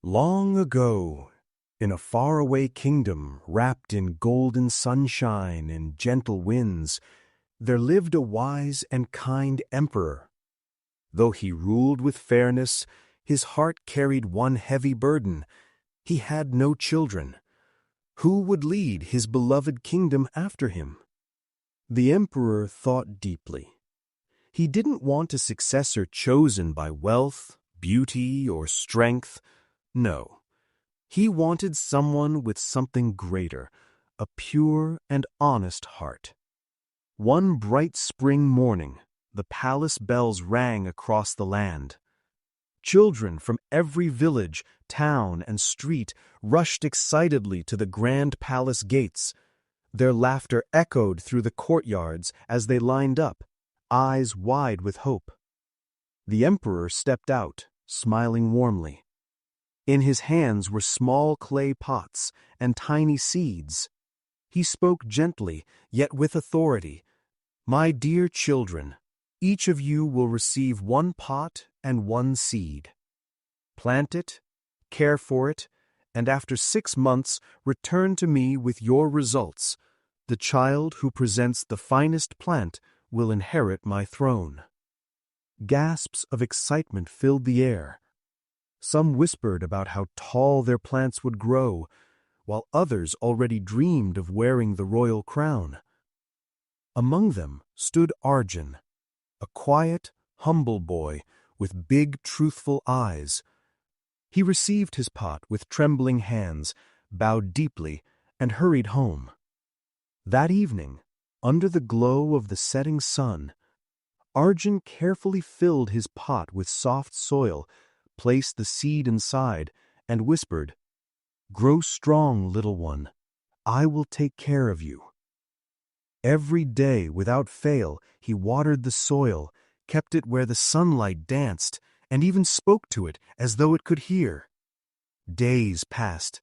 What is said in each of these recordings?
Long ago, in a faraway kingdom wrapped in golden sunshine and gentle winds, there lived a wise and kind emperor. Though he ruled with fairness, his heart carried one heavy burden. He had no children. Who would lead his beloved kingdom after him? The emperor thought deeply. He didn't want a successor chosen by wealth, beauty, or strength. No. He wanted someone with something greater, a pure and honest heart. One bright spring morning, the palace bells rang across the land. Children from every village, town, and street rushed excitedly to the grand palace gates. Their laughter echoed through the courtyards as they lined up, eyes wide with hope. The emperor stepped out, smiling warmly. In his hands were small clay pots and tiny seeds. He spoke gently, yet with authority. "My dear children, each of you will receive one pot and one seed. Plant it, care for it, and after 6 months return to me with your results. The child who presents the finest plant will inherit my throne." Gasps of excitement filled the air. Some whispered about how tall their plants would grow, while others already dreamed of wearing the royal crown. Among them stood Arjun, a quiet, humble boy with big, truthful eyes. He received his pot with trembling hands, bowed deeply, and hurried home. That evening, under the glow of the setting sun, Arjun carefully filled his pot with soft soil, placed the seed inside, and whispered, "Grow strong, little one. I will take care of you." Every day, without fail, he watered the soil, kept it where the sunlight danced, and even spoke to it as though it could hear. Days passed,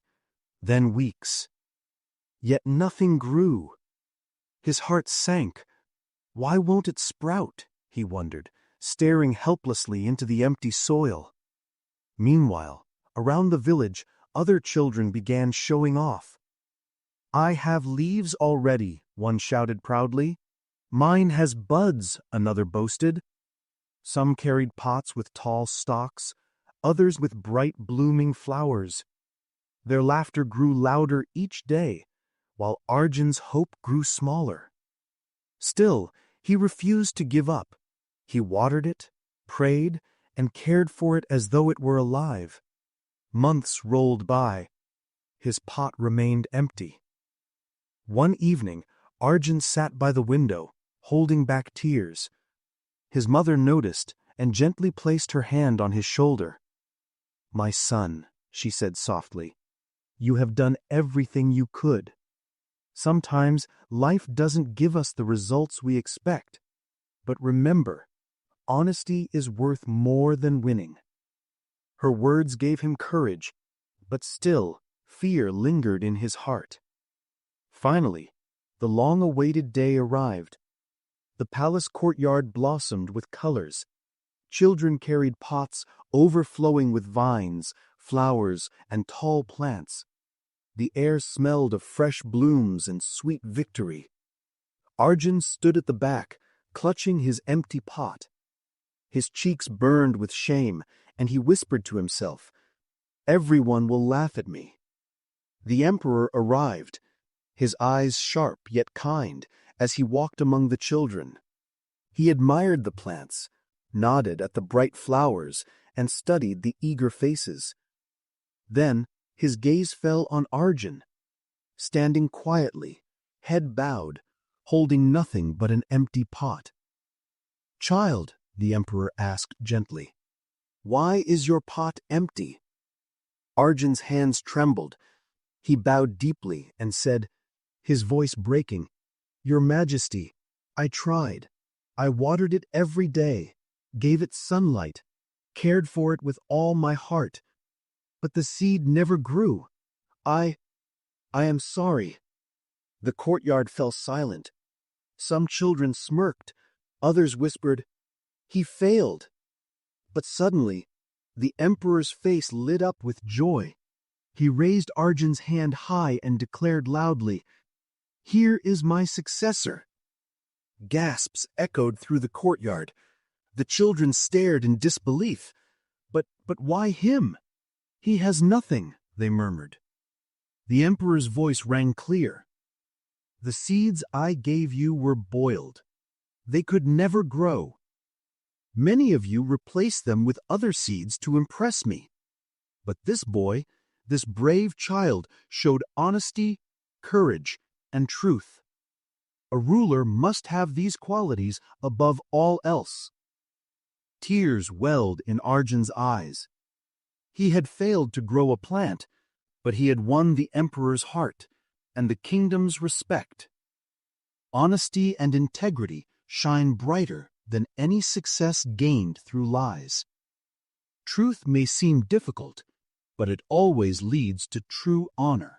then weeks. Yet nothing grew. His heart sank. Why won't it sprout? He wondered, staring helplessly into the empty soil. Meanwhile, around the village, other children began showing off. "I have leaves already," one shouted proudly. "Mine has buds," another boasted. Some carried pots with tall stalks, others with bright blooming flowers. Their laughter grew louder each day, while Arjun's hope grew smaller. Still, he refused to give up. He watered it, prayed, and cared for it as though it were alive. Months rolled by. His pot remained empty. One evening, Arjun sat by the window, holding back tears. His mother noticed and gently placed her hand on his shoulder. "My son," she said softly, "you have done everything you could. Sometimes life doesn't give us the results we expect. But remember, honesty is worth more than winning." Her words gave him courage, but still fear lingered in his heart. Finally, the long-awaited day arrived. The palace courtyard blossomed with colors. Children carried pots overflowing with vines, flowers, and tall plants. The air smelled of fresh blooms and sweet victory. Arjun stood at the back, clutching his empty pot. His cheeks burned with shame, and he whispered to himself, "Everyone will laugh at me." The emperor arrived, his eyes sharp yet kind, as he walked among the children. He admired the plants, nodded at the bright flowers, and studied the eager faces. Then his gaze fell on Arjun, standing quietly, head bowed, holding nothing but an empty pot. "Child," the emperor asked gently, "why is your pot empty?" Arjun's hands trembled. He bowed deeply and said, his voice breaking, "Your Majesty, I tried. I watered it every day, gave it sunlight, cared for it with all my heart, but the seed never grew. I am sorry." The courtyard fell silent. Some children smirked, others whispered, "He failed." But suddenly, The emperor's face lit up with joy. He raised Arjun's hand high and declared loudly, "Here is my successor." Gasps echoed through the courtyard. The children stared in disbelief. But why him? He has nothing, they murmured. The emperor's voice rang clear. The seeds I gave you were boiled. They could never grow. Many of you replaced them with other seeds to impress me. But this boy, this brave child, showed honesty, courage, and truth. A ruler must have these qualities above all else. Tears welled in Arjun's eyes. He had failed to grow a plant, but he had won the emperor's heart and the kingdom's respect. Honesty and integrity shine brighter than any success gained through lies. Truth may seem difficult, but it always leads to true honor.